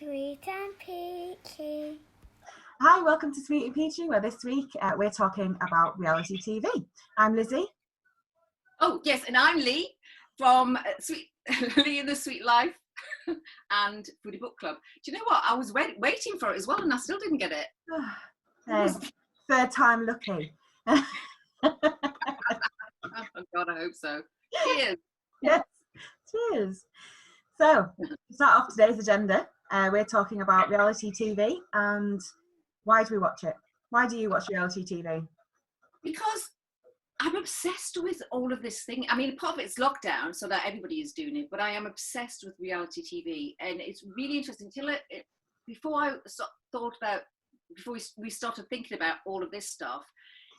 Sweet and Peachy. Hi, welcome to Sweet and Peachy, where this week we're talking about reality TV. I'm Lizzie. Oh, yes, and I'm Lee from Lee in the Sweet Life and Foodie Book Club. Do you know what? I was waiting for it as well, and I still didn't get it. Third time lucky. Oh, God, I hope so. Cheers. Yes, cheers. So, to start off today's agenda, we're talking about reality TV and why do we watch it? Why do you watch reality TV? Because I'm obsessed with all of this thing. I mean, part of it's lockdown, so that everybody is doing it, but I am obsessed with reality TV, and it's really interesting. Before we started thinking about all of this stuff,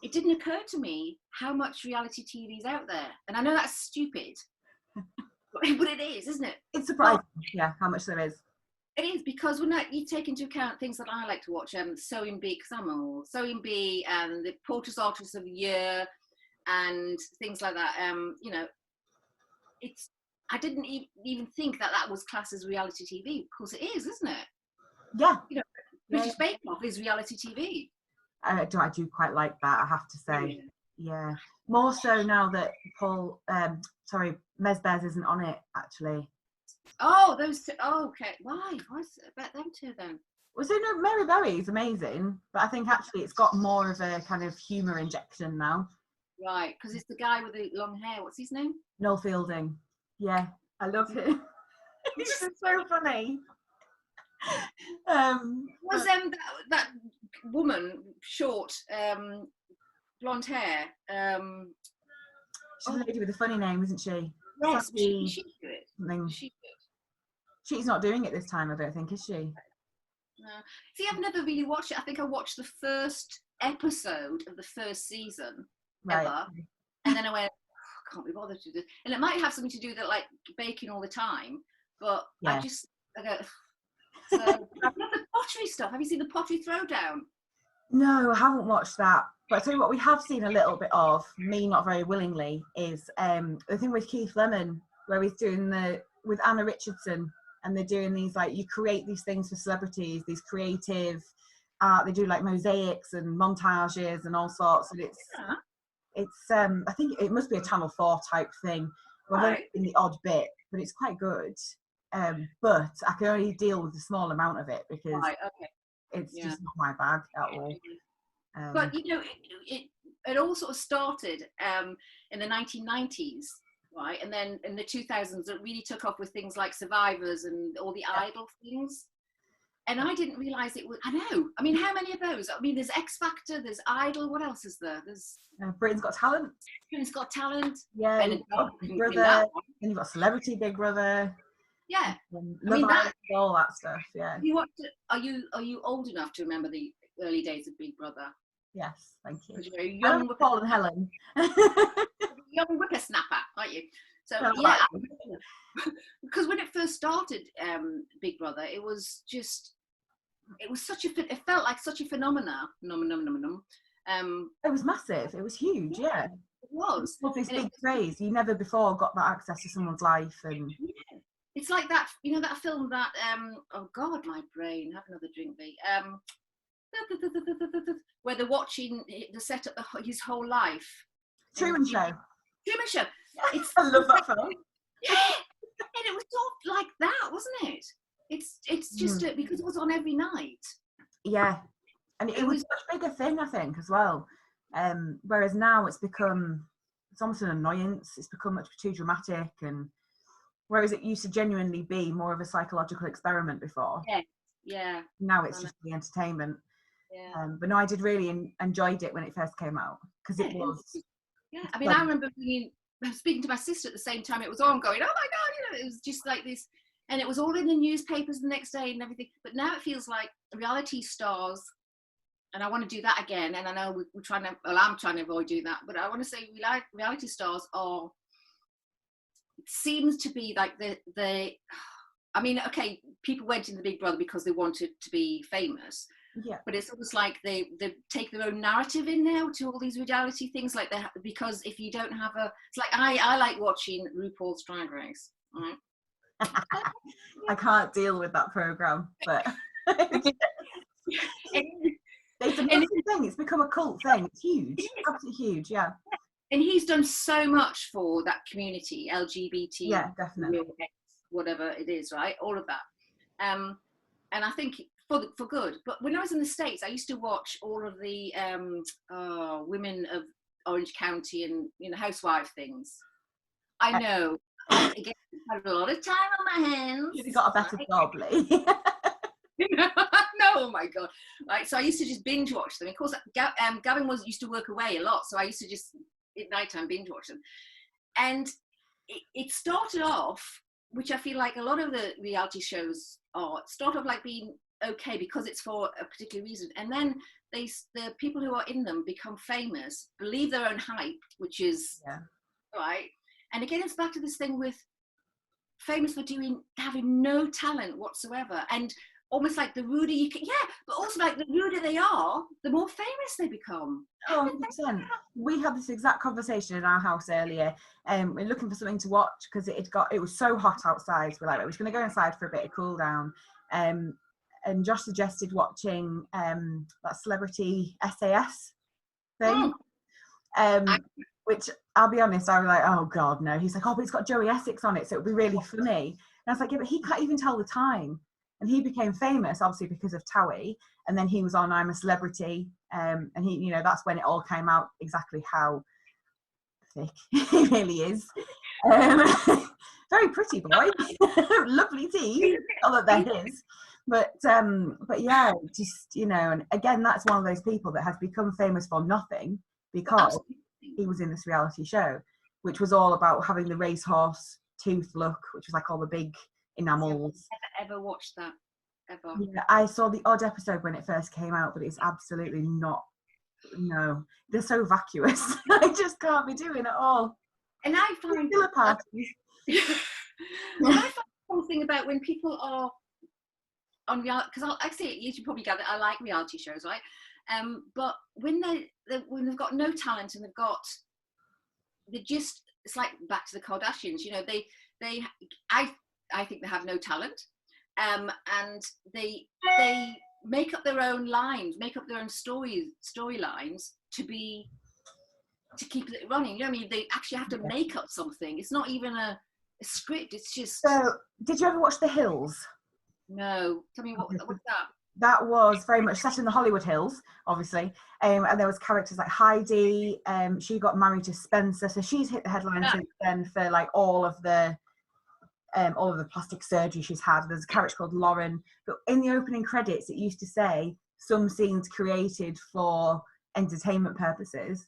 it didn't occur to me how much reality TV is out there. And I know that's stupid, but it is, isn't it? It's surprising, how much there is. It is, because when you take into account things that I like to watch, Sewing Bee, because I'm old, Sewing Bee and the Porters Artists of the Year and things like that. I didn't even think that was classed as reality TV. Of course it is, isn't it? Yeah. British Bake Off is reality TV. I do quite like that, I have to say. Yeah. More so now that Mez Bears isn't on it, actually. Oh, those two. Oh, okay. Why? What's about them two then? Well, so no, Mary Berry is amazing, but I think actually it's got more of a kind of humour injection now. Right, because it's the guy with the long hair. What's his name? Noel Fielding. Yeah, I love him. He's just so funny. Was that woman short, blonde hair? She's a lady with a funny name, isn't she? Yes, she do it. She's not doing it this time, I don't think, is she? No. See, I've never really watched it. I think I watched the first episode of the first season ever, and then I went, I can't be bothered to do this. And it might have something to do with it, like baking all the I go. So I love the pottery stuff. Have you seen the pottery throwdown? No, I haven't watched that. But I tell you what, we have seen a little bit of, me not very willingly, is the thing with Keith Lemon, where he's doing with Anna Richardson, and they're doing these, like, you create these things for celebrities, these creative art. They do like mosaics and montages and all sorts. And it's I think it must be a Channel 4 type thing. Well, in the odd bit, but it's quite good. But I can only deal with a small amount of it because it's just not my bag at all. But it all sort of started in the 1990s, right? And then in the 2000s, it really took off with things like Survivors and all the Idol things. And I didn't realise it was. I know. I mean, how many of those? I mean, there's X Factor, there's Idol. What else is there? There's Britain's Got Talent. Britain's Got Talent. Yeah. And you've got Big Brother. And you've got Celebrity Big Brother. Yeah. Love Island, all that stuff. Yeah. Are you old enough to remember the early days of Big Brother? Yes, thank you. Because you're a young Paul and Helen. young whippersnapper, aren't you? So because when it first started, Big Brother, it felt like such a phenomenon. It was massive. It was huge. Yeah. It was. It was this big craze. You never before got that access to someone's life, and it's like that. That film that oh God, my brain. Have another drink, B. Where they're watching the setup his whole life. Truman Show. Truman Show. I love that film. Yeah, and it was sort of like that, wasn't it? It's just because it was on every night. Yeah, and it was a much bigger thing, I think, as well. Whereas now it's almost an annoyance. It's become much too dramatic, and whereas it used to genuinely be more of a psychological experiment before. Yeah. Now it's just the entertainment. Yeah. But no, I did really enjoyed it when it first came out because it was. Yeah, I mean, I remember speaking to my sister at the same time it was on, going, "Oh my God!" It was just like this, and it was all in the newspapers the next day and everything. But now it feels like reality stars, and I want to do that again. And I know I'm trying to avoid doing that, but I want to say reality stars are. It seems to be like the. I mean, okay, people went into Big Brother because they wanted to be famous. Yeah. But it's almost like they take their own narrative in now to all these reality things, like because if you don't have it's like I like watching RuPaul's Drag Race, right? I can't deal with that program, but it's a massive thing. It's become a cult thing. It's huge, absolutely huge. Yeah. And he's done so much for that community, LGBT, yeah, definitely, whatever it is, right? All of that, and I think for good. But when I was in the States, I used to watch all of the women of Orange County and housewife things. I know. Again, I had a lot of time on my hands. You've got a better job, Lee. No, oh my god! Right, so I used to just binge watch them. Of course, Gavin used to work away a lot, so I used to just at night time binge watch them. And it started off, which I feel like a lot of the reality shows start off like being okay because it's for a particular reason, and then the people who are in them become famous, believe their own hype, which is right. And again, it's back to this thing with famous for having no talent whatsoever, and almost like the ruder you can, but also like the ruder they are, the more famous they become. Oh, 100%. We had this exact conversation in our house earlier. We're looking for something to watch because it was so hot outside. So we're like, we're just going to go inside for a bit of cool down. And Josh suggested watching that celebrity SAS thing. Which I'll be honest, I was like, oh god, no. He's like, oh, but it's got Joey Essex on it, so it'll be really funny. And I was like, yeah, but he can't even tell the time. And he became famous, obviously, because of Towie. And then he was on I'm a Celebrity. And he, that's when it all came out exactly how thick he really is. Very pretty boy, lovely teeth, although they're his. But yeah, just and again, that's one of those people that has become famous for nothing because he was in this reality show, which was all about having the racehorse tooth look, which was like all the big enamels. I've never watched that ever. Yeah, I saw the odd episode when it first came out, but it's absolutely not. No, they're so vacuous. I just can't be doing it all. And I find parties. I find something about when people are on reality, because I say you should probably gather I like reality shows, right? But when they've got no talent and it's like back to the Kardashians, I think they have no talent, and they make up their own lines, make up their own storylines to keep it running. You know what I mean? They actually have to make up something. It's not even a script. It's just. So, did you ever watch The Hills? No. Tell me what's that? That was very much set in the Hollywood Hills, obviously, and there was characters like Heidi. She got married to Spencer, so she's hit the headlines since then for like all of the plastic surgery she's had. There's a character called Lauren, but in the opening credits, it used to say some scenes created for entertainment purposes,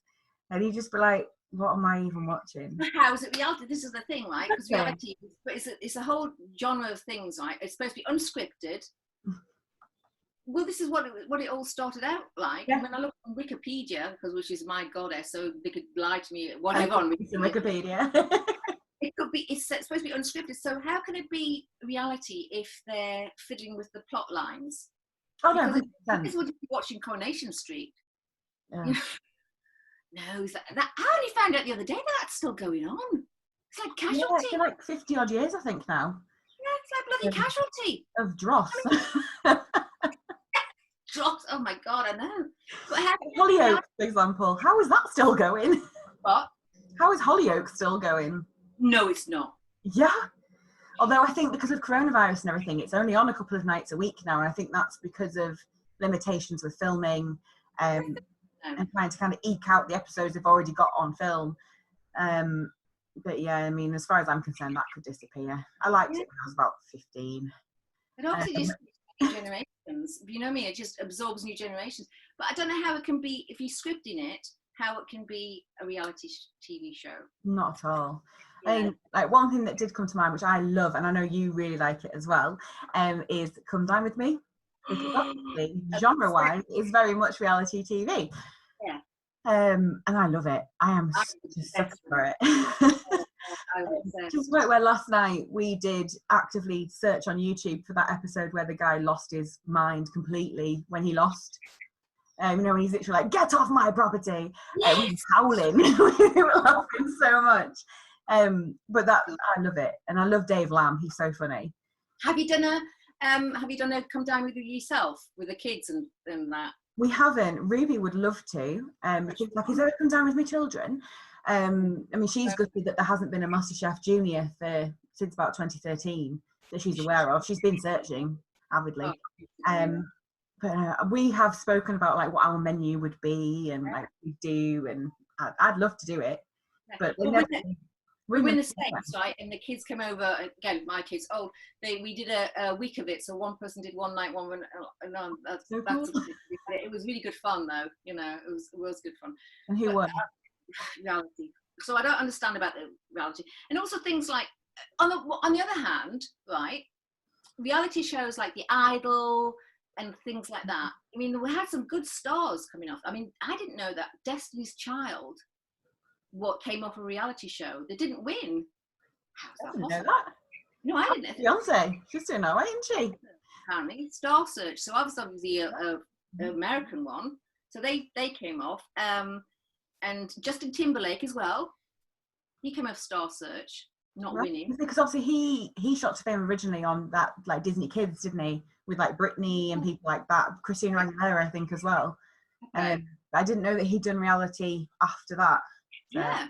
and you just be like, what am I even watching? How is it reality? This is the thing, right? Because reality, but it's a whole genre of things, right? It's supposed to be unscripted. Well, this is what it all started out like. Yeah. And when I look on Wikipedia, which is my goddess, so they could lie to me whatever on Wikipedia. It's supposed to be unscripted. So how can it be reality if they're fiddling with the plot lines? Oh no, this would be watching Coronation Street. Yeah. No, that I only found out the other day that that's still going on. It's like Casualty. Yeah, it's been like 50 odd years, I think now. Yeah, it's like bloody Casualty. Of Dross. Dross, oh my god, I know. But Hollyoaks, for example, how is that still going? What? How is Hollyoaks still going? No, it's not. Yeah. Although I think because of coronavirus and everything, it's only on a couple of nights a week now, and I think that's because of limitations with filming and trying to kind of eke out the episodes they've already got on film. But yeah, I mean, as far as I'm concerned, that could disappear. I liked it when I was about 15. It obviously just generations. You know me, it just absorbs new generations. But I don't know how it can be, if you're scripting it, how it can be a reality TV show. Not at all. Yeah. I mean, like one thing that did come to mind, which I love, and I know you really like it as well, is Come Dine With Me. Because obviously, genre-wise, it's very much reality TV. Yeah. And I love it. I am such for it. Just where last night we did actively search on YouTube for that episode where the guy lost his mind completely when he lost. When he's literally like, "Get off my property!" He's howling. We were laughing so much. But that, I love it, and I love Dave Lamb. He's so funny. Have you done a come down with yourself with the kids and that? We haven't. Ruby would love to. Because, like, he's ever come down with my children. I mean, she's gutted that there hasn't been a MasterChef Junior since about 2013 that she's aware of. She's been searching avidly. But we have spoken about like what our menu would be and like we do, and I'd love to do it. But we're in the States, right? And the kids came over again. My kids, we did a week of it. So one person did one night, that's so cool. It was really good fun, though. You know, it was good fun. And who won? Reality. So I don't understand about the reality, and also things like on the other hand, right? Reality shows like The Idol and things like that. I mean, we had some good stars coming off. I mean, I didn't know that Destiny's Child came off a reality show. They didn't win. How's that possible? Know that. No, I didn't. Beyonce, she's doing that, isn't she? Apparently, Star Search. So obviously the American one. So they came off. And Justin Timberlake as well. He came off Star Search, not winning. Because obviously he shot to fame originally on that like Disney Kids, didn't he? With like Britney and people like that. Christina Aguilera, I think, as well. Okay. I didn't know that he'd done reality after that. So. Yeah.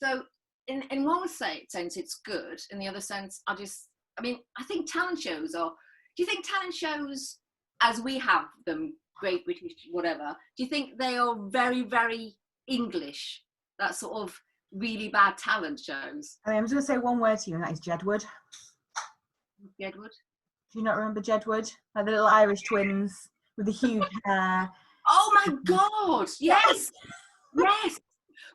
So in one sense it's good. In the other sense, I think talent shows are. Do you think talent shows, as we have them, Great British, whatever, do you think they are very, very English? That sort of really bad talent shows. I mean, I'm just going to say one word to you, and that is Jedward. Jedward? Do you not remember Jedward? Like the little Irish twins with the huge hair. Oh my God! Yes, yes.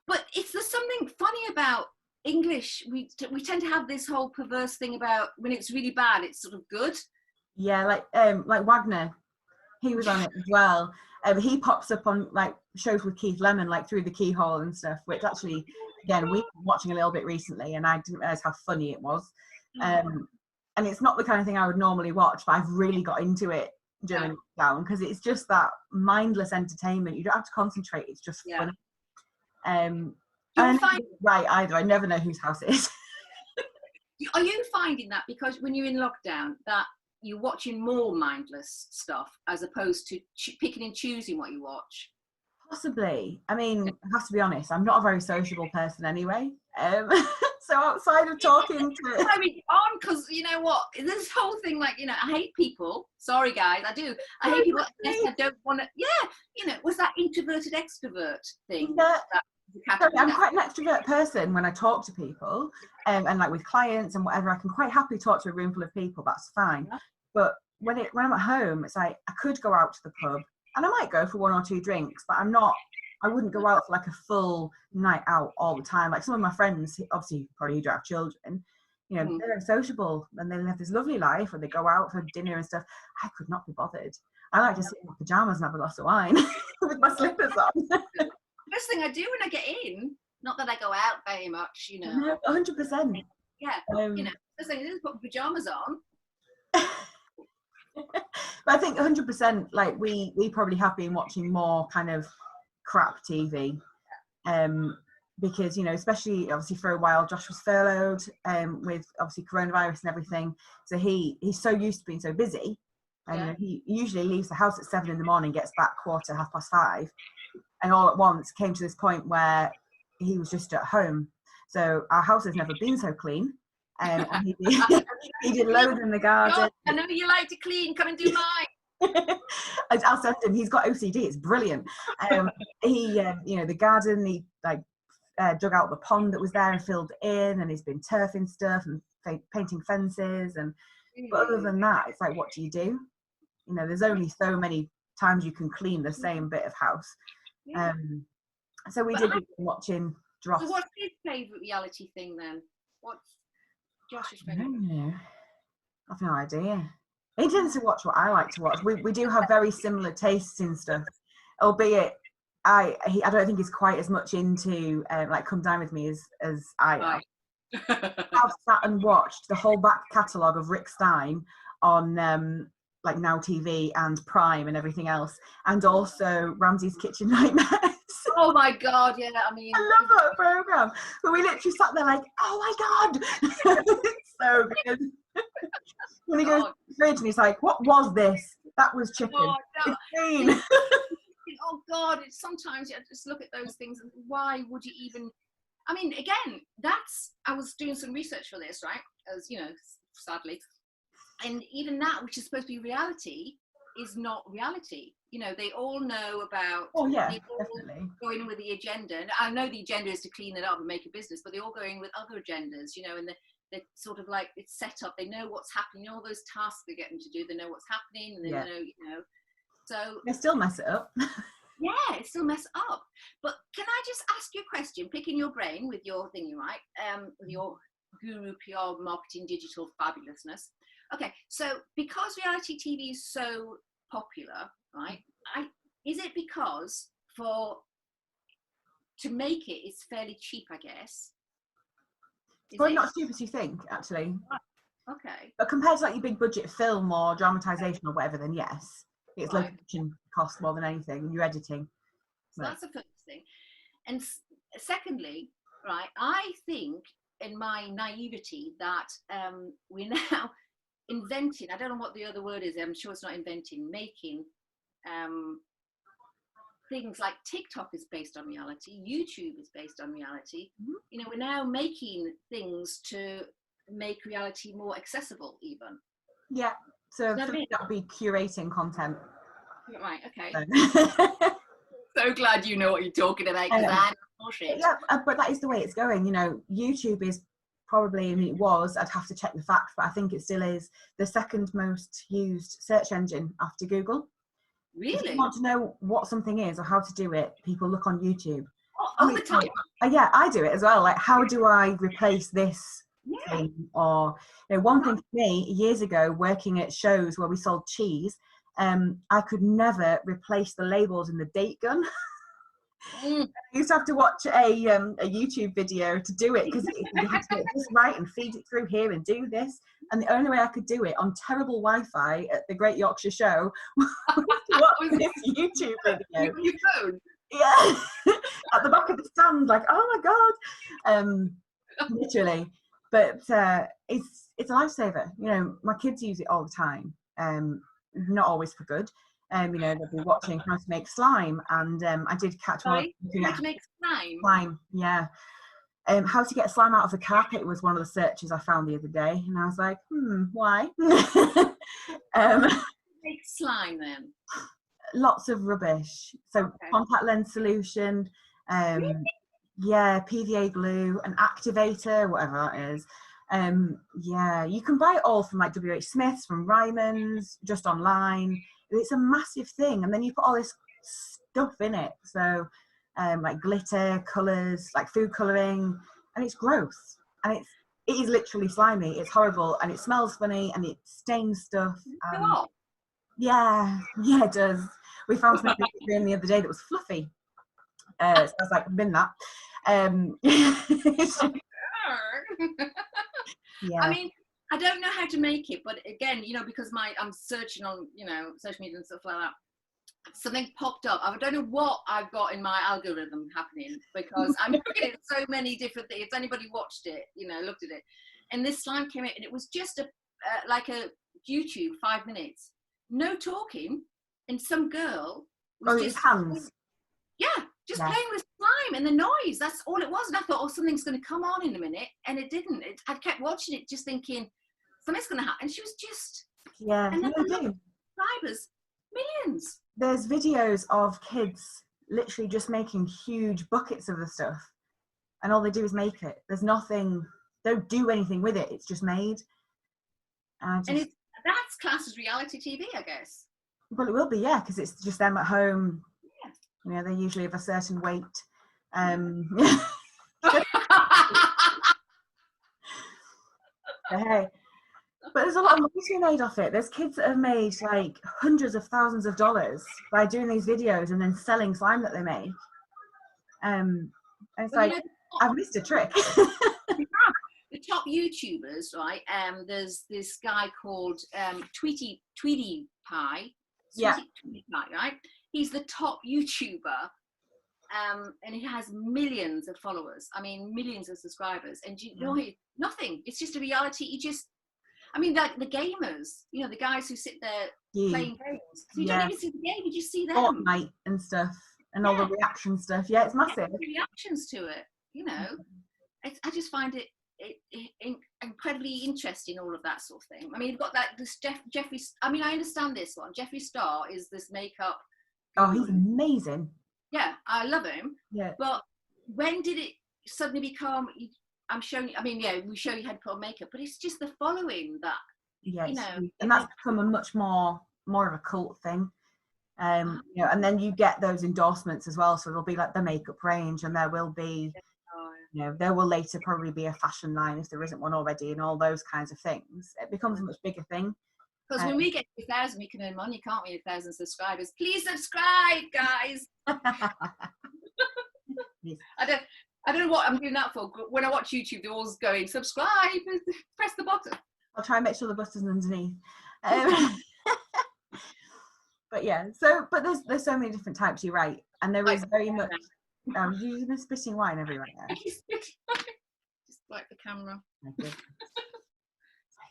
But there's something funny about English. We tend to have this whole perverse thing about when it's really bad, it's sort of good. Yeah, like Wagner. He was on it as well. He pops up on like shows with Keith Lemon, like Through the Keyhole and stuff, which actually, again, we've been watching a little bit recently, and I didn't realise how funny it was. And it's not the kind of thing I would normally watch, but I've really got into it during lockdown because it's just that mindless entertainment. You don't have to concentrate; it's just funny. Right either. I never know whose house it is. Are you finding that because when you're in lockdown that you're watching more mindless stuff as opposed to picking and choosing what you watch? Possibly. I mean, I have to be honest, I'm not a very sociable person anyway. So outside of talking to... I mean, because you know what? This whole thing, like, you know, I hate people. Sorry, guys, I do. I hate people. I don't want to... Yeah, you know, was that introverted extrovert thing? Yeah. I'm quite an extrovert person when I talk to people and like with clients and whatever. I can quite happily talk to a room full of people. That's fine. Yeah. But when I'm at home, it's like I could go out to the pub and I might go for 1 or 2 drinks, but I wouldn't go out for like a full night out all the time. Like some of my friends, obviously probably who don't have children, you know, they're sociable and they live this lovely life and they go out for dinner and stuff. I could not be bothered. I like to sit in my pajamas and have a glass of wine with my slippers on. First thing I do when I get in, not that I go out very much, you know. No, 100%. Yeah, you know, first thing I do is put pajamas on. But I think 100%, like we probably have been watching more kind of crap TV, because, you know, especially obviously for a while Josh was furloughed with obviously coronavirus and everything, so he's so used to being so busy, and you know, he usually leaves the house at 7 a.m, gets back 5:15, and all at once came to this point where he was just at home. So our house has never been so clean. And he did loads in the garden. God, I know you like to clean. Come and do mine. I'll send him. He's got OCD. It's brilliant. You know, the garden. He like dug out the pond that was there and filled it in, and he's been turfing stuff and painting fences. And but other than that, it's like, what do? You know, there's only so many times you can clean the same bit of house. So we did watching Dross. So what's his favourite reality thing then? What's Josh's favourite? I've no idea. He tends to watch what I like to watch. We do have very similar tastes in stuff, albeit I don't think he's quite as much into like Come Dine With Me as I am. I've sat and watched the whole back catalogue of Rick Stein on like Now TV and Prime and everything else, and also Ramsay's Kitchen Nightmares. Oh my God, yeah, I mean. I love that program. But we literally sat there like, oh my God. It's so good. When he goes to the fridge and he's like, what was this? That was chicken. Oh, no. It's clean. Oh God, it's sometimes you just look at those things and why would you even, I mean, again, I was doing some research for this, right? As you know, sadly. And even that, which is supposed to be reality, is not reality. You know, they all know about. Oh yeah, they all definitely. go in with the agenda, and I know the agenda is to clean it up and make a business, but they all go in with other agendas. You know, and they're sort of like it's set up. They know what's happening. All those tasks they get them to do, they know what's happening, and they know, you know. So they still mess it up. yeah, it still mess up. But can I just ask you a question, picking your brain with your thingy, right? With your guru PR marketing digital fabulousness. Okay, so because reality TV is so popular, right? Is it because to make it it's fairly cheap, I guess? It's probably not as cheap as you think, actually. Okay. But compared to like your big budget film or dramatization or whatever, then yes, it's Right. location cost more than anything, and your editing. So that's the first thing. And secondly, right, I think in my naivety that we're now inventing, I don't know what the other word is, I'm sure it's not inventing, making things like TikTok is based on reality, YouTube is based on reality. Mm-hmm. You know, we're now making things to make reality more accessible even. Yeah, so that would be curating content. Right, okay. So glad you know what you're talking about, because I'm bullshit. Yeah, but that is the way it's going. You know, YouTube is probably, I mean, it was, I'd have to check the facts, but I think it still is the second most used search engine after Google. Really? If you want to know what something is or how to do it, people look on YouTube. All the time. Yeah, I do it as well. Like, how do I replace this thing? Or, you know, one thing for me, years ago, working at shows where we sold cheese, I could never replace the labels in the date gun. I used to have to watch a YouTube video to do it, because you had to get this right and feed it through here and do this. And the only way I could do it on terrible Wi-Fi at the Great Yorkshire Show was to watch this YouTube video. Your phone? Yeah, at the back of the stand, like, oh my God, literally. But it's a lifesaver. You know, my kids use it all the time. Not always for good. You know, they'll be watching how to make slime, and I did catch one. How to make slime? Slime, yeah. How to get slime out of the carpet was one of the searches I found the other day, and I was like, why? Make slime then? Lots of rubbish. So contact lens solution, yeah, PVA glue, an activator, whatever that is. Yeah, you can buy it all from like WH Smith's, from Ryman's, just online. It's a massive thing, and then you put all this stuff in it. So, like glitter, colours, like food colouring, and it's gross. And it is literally slimy. It's horrible, and it smells funny, and it stains stuff. Yeah, it does. We found something in the other day that was fluffy. So I was like, bin that. Yeah. I mean, I don't know how to make it, but again, you know, because I'm searching on, you know, social media and stuff like that, something popped up. I don't know what I've got in my algorithm happening, because I'm looking at so many different things. If anybody watched it, you know, looked at it, and this slime came in, and it was just like a YouTube 5 minutes, no talking, and some girl was just hands. Yeah, just playing with slime and the noise. That's all it was. And I thought, oh, something's going to come on in a minute, and it didn't. I kept watching it, just thinking something's going to happen. And she was just and then subscribers, millions. There's videos of kids literally just making huge buckets of the stuff, and all they do is make it. There's nothing. They don't do anything with it. It's just made. And that's classed as reality TV, I guess. Well, it will be, yeah, because it's just them at home. Yeah. You know, they're usually of a certain weight. Hey, but there's a lot of money to be made off it. There's kids that have made like hundreds of thousands of dollars by doing these videos and then selling slime that they make. And it's like, I've missed a trick. The top YouTubers, right? There's this guy called Tweety Pie. Yeah. Tweety Pie, right? He's the top YouTuber, and he has millions of followers. I mean, millions of subscribers. And you know, nothing. It's just a reality. I mean, like the gamers, you know, the guys who sit there playing games. So you don't even see the game, you just see them. Fortnite and stuff, and all the reaction stuff. Yeah, it's massive. Reactions to it, you know. I just find it incredibly interesting, all of that sort of thing. I mean, you've got this Jeffree. I mean, I understand this one. Jeffree Star is this makeup. Oh, he's amazing. Yeah, I love him. Yeah. But when did it suddenly become? I'm showing you. I mean, yeah, we show you how to put on makeup, but it's just the following that. Yeah, you know, and that's become a much more of a cult thing. You know, and then you get those endorsements as well. So there'll be like the makeup range, and there will be. You know, there will later probably be a fashion line if there isn't one already, and all those kinds of things. It becomes a much bigger thing. Because when we get 2,000, we can earn money, can't we? 1,000 subscribers. Please subscribe, guys. Yes. I don't know what I'm doing that for. When I watch YouTube, they're always going, subscribe, press the button. I'll try and make sure the button's underneath. But yeah, but there's so many different types. You're right, and there is very much. You've been spitting wine everywhere now. Just like the camera.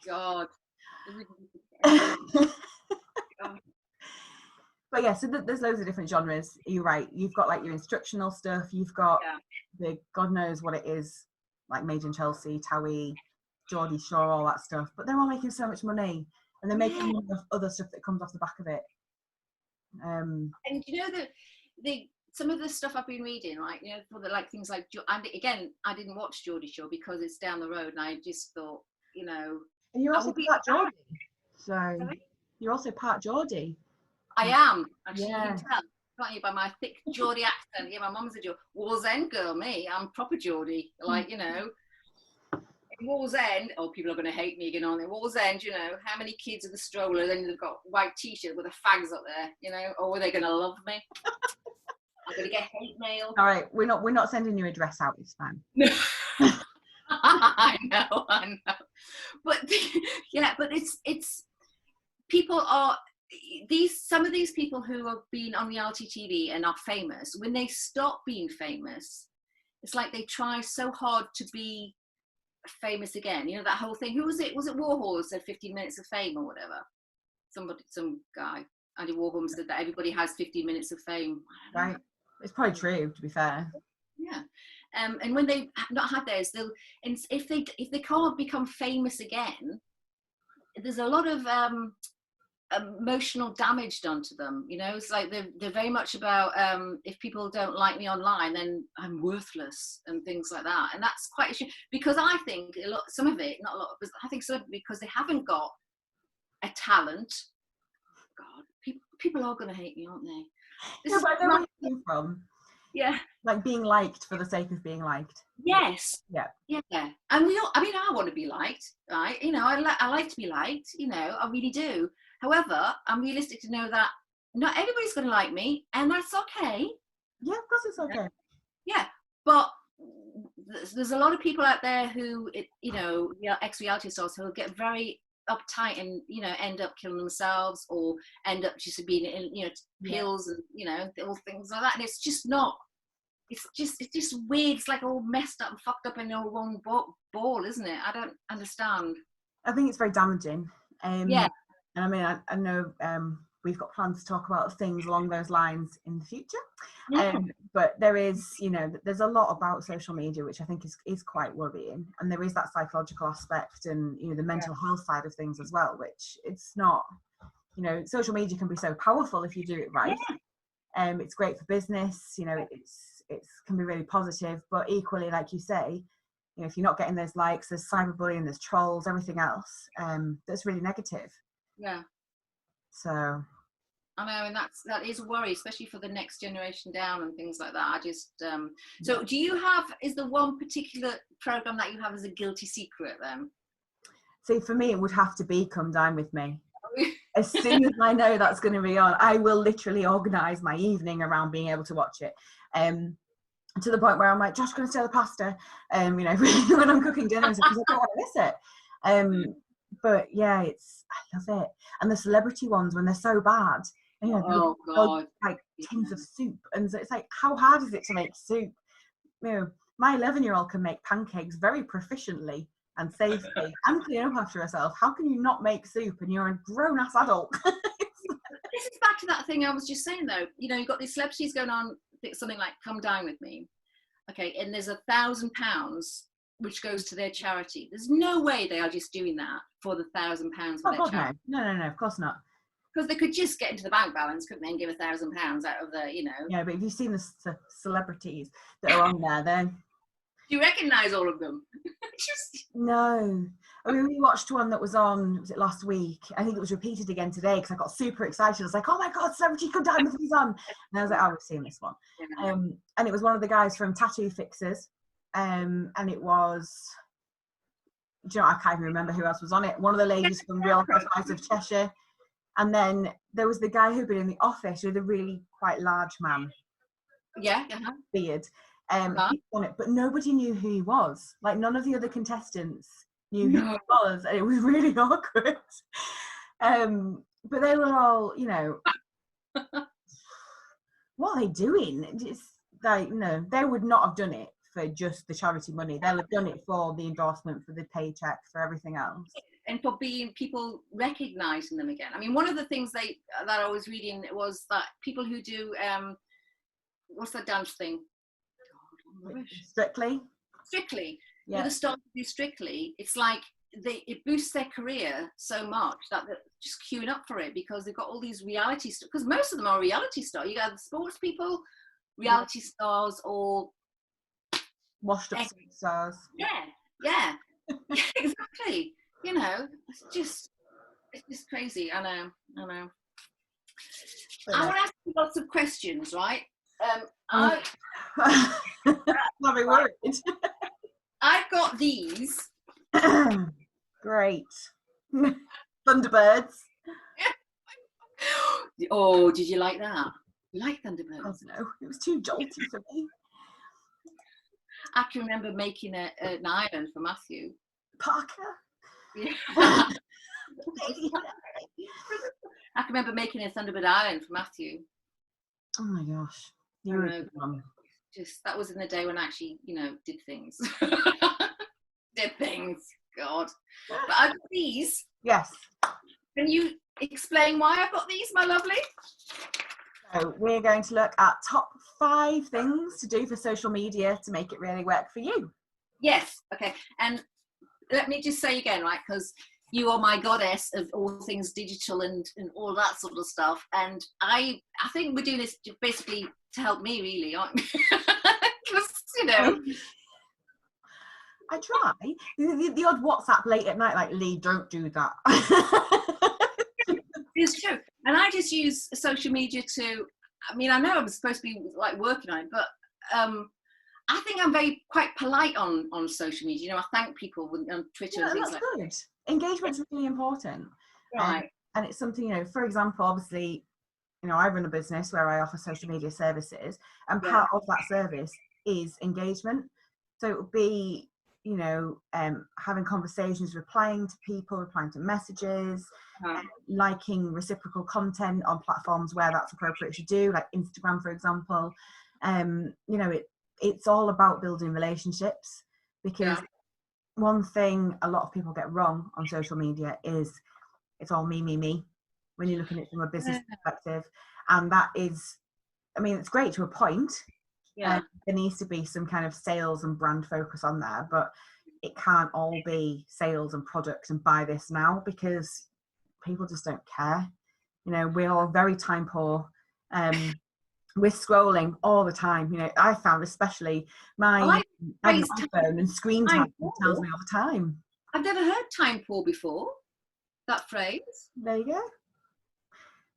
God. But yeah, so there's loads of different genres. You're right. You've got like your instructional stuff. You've got the God knows what it is, like Made in Chelsea, Towie, Geordie Shore, all that stuff. But they're all making so much money, and they're making other stuff that comes off the back of it. And you know the some of the stuff I've been reading, like, you know, for the like things like, and again, I didn't watch Geordie Shore because it's down the road, and I just thought, you know. And you're also part Geordie, so you're also part Geordie. I am actually. Yeah. You can tell, can't you, by my thick Geordie accent? Yeah, my mum's a Geordie. Wallsend girl, me. I'm proper Geordie. Like, you know, in Wallsend. Oh, people are going to hate me again on it. Wallsend, you know, how many kids with a stroller? Then they've got white t-shirt with the fags up there. You know, or are they going to love me? I'm going to get hate mail. All right, we're not sending your address out this time. I know. But yeah, but it's people are some of these people who have been on reality TV and are famous. When they stop being famous, it's like they try so hard to be famous again. You know, that whole thing. Who was it? Was it Warhol who said 15 minutes of fame or whatever? Some guy, Andy Warhol, said that everybody has 15 minutes of fame. Right. It's probably true, to be fair. Yeah. And when they've not had theirs, and if they can't become famous again, there's a lot of emotional damage done to them. You know, it's like they're very much about if people don't like me online, then I'm worthless and things like that. And that's quite a shame, because I think some of it, not a lot, but I think some of it because they haven't got a talent. God, people are going to hate me, aren't they? Yeah, but I know where you came from. Yeah. Like being liked for the sake of being liked. Yes. Yeah. Yeah. And I want to be liked, right? You know, I like to be liked, you know, I really do. However, I'm realistic to know that not everybody's going to like me, and that's okay. Yeah, of course it's okay. Yeah. But there's a lot of people out there who, you know, ex-reality stars who get very uptight and, you know, end up killing themselves or end up just being in, you know, pills and, you know, all things like that. And it's just not, it's just weird. It's like all messed up and fucked up in all one ball, isn't it? I don't understand. I think it's very damaging. Yeah. And I mean, I know we've got plans to talk about things along those lines in the future. Yeah. But there is, you know, there's a lot about social media which I think is quite worrying, and there is that psychological aspect and, you know, the mental health side of things as well, which it's not, you know, social media can be so powerful if you do it right. It's great for business, you know, it's can be really positive, but equally, like you say, you know, if you're not getting those likes, there's cyberbullying, there's trolls, everything else that's really negative. Yeah. So I know, and that is a worry, especially for the next generation down and things like that. I just so is there one particular program that you have as a guilty secret then? See, for me, it would have to be Come Dine With Me. As soon as I know that's going to be on, I will literally organise my evening around being able to watch it. To the point where I'm like, Josh, can I steal the pasta? You know, when I'm cooking dinner, because I don't want to miss it. But yeah, I love it. And the celebrity ones, when they're so bad, And, you know, Oh people God. like tins of soup, and so it's like, how hard is it to make soup? You know, my 11-year-old can make pancakes very proficiently and safely and clean up after herself. How can you not make soup and you're a grown-ass adult? This is back to that thing I was just saying though. You know, you've got these celebrities going on something like "Come Dine with Me," okay, and there's £1,000 which goes to their charity. There's no way they are just doing that for the £1,000 for their charity. No, of course not. Because they could just get into the bank balance, couldn't they, and give £1,000 out of the, you know. Yeah, but have you seen the celebrities that are on there then? Do you recognise all of them? No. I mean, we watched one that was on, was it last week? I think it was repeated again today because I got super excited. I was like, oh my God, Celebrity Come Dine with Me's on. And I was like, oh, we've seen this one. Yeah. And it was one of the guys from Tattoo Fixers. And it was, do you know, I can't even remember who else was on it. One of the ladies from Real Housewives of Cheshire. And then there was the guy who'd been in The Office with a really quite large man. Yeah. Beard. He was on it, but nobody knew who he was. Like, none of the other contestants knew who he was. And it was really awkward. But they were all, you know, what are they doing? It's like, no, they would not have done it for just the charity money. They'll have done it for the endorsement, for the paycheck, for everything else. And for being people recognising them again. I mean, one of the things that I was reading was that people who do, what's that dance thing? Strictly? Strictly. Yeah. With the stars who do Strictly, it's like it boosts their career so much that they're just queuing up for it because they've got all these reality stars. Because most of them are reality stars. You got the sports people, reality stars, or washed up stars. Yeah, exactly. You know, it's just crazy. I know. I want to ask you lots of questions, right? Very worried. I've got these. Great. Thunderbirds. Oh, did you like that? You like Thunderbirds? Oh, no, it was too jolty for me. I can remember making an island for Matthew. Parker? Yeah. I can remember making a Thunderbird island for Matthew. Oh my gosh. Just that was in the day when I actually, you know, did things. God. But I've got these. Yes. Can you explain why I've got these, my lovely? So we're going to look at top 5 things to do for social media to make it really work for you. Yes. Okay. And let me just say again, right, because you are my goddess of all things digital and all that sort of stuff. And I think we're doing this basically to help me, really, aren't we? Because, you know. I try. The odd WhatsApp late at night, like, Lee, don't do that. It's true. And I just use social media to, I mean, I know I'm supposed to be like working on it, but I think I'm quite polite on social media. You know, I thank people on Twitter and things like that. Good. Engagement's really important. Right. And it's something, you know, for example, obviously, you know, I run a business where I offer social media services, and part of that service is engagement. So it would be, you know, having conversations, replying to people, replying to messages, liking reciprocal content on platforms where that's appropriate to do, like Instagram, for example. You know, it's all about building relationships, because one thing a lot of people get wrong on social media is it's all me when you're looking at it from a business perspective. And that is, I mean, it's great to a point. There needs to be some kind of sales and brand focus on there, but it can't all be sales and products and buy this now, because people just don't care. You know, we're all very time poor. We're scrolling all the time. You know, I found especially my iPhone and screen time tells me all the time. I've never heard time poor before, that phrase. There you go.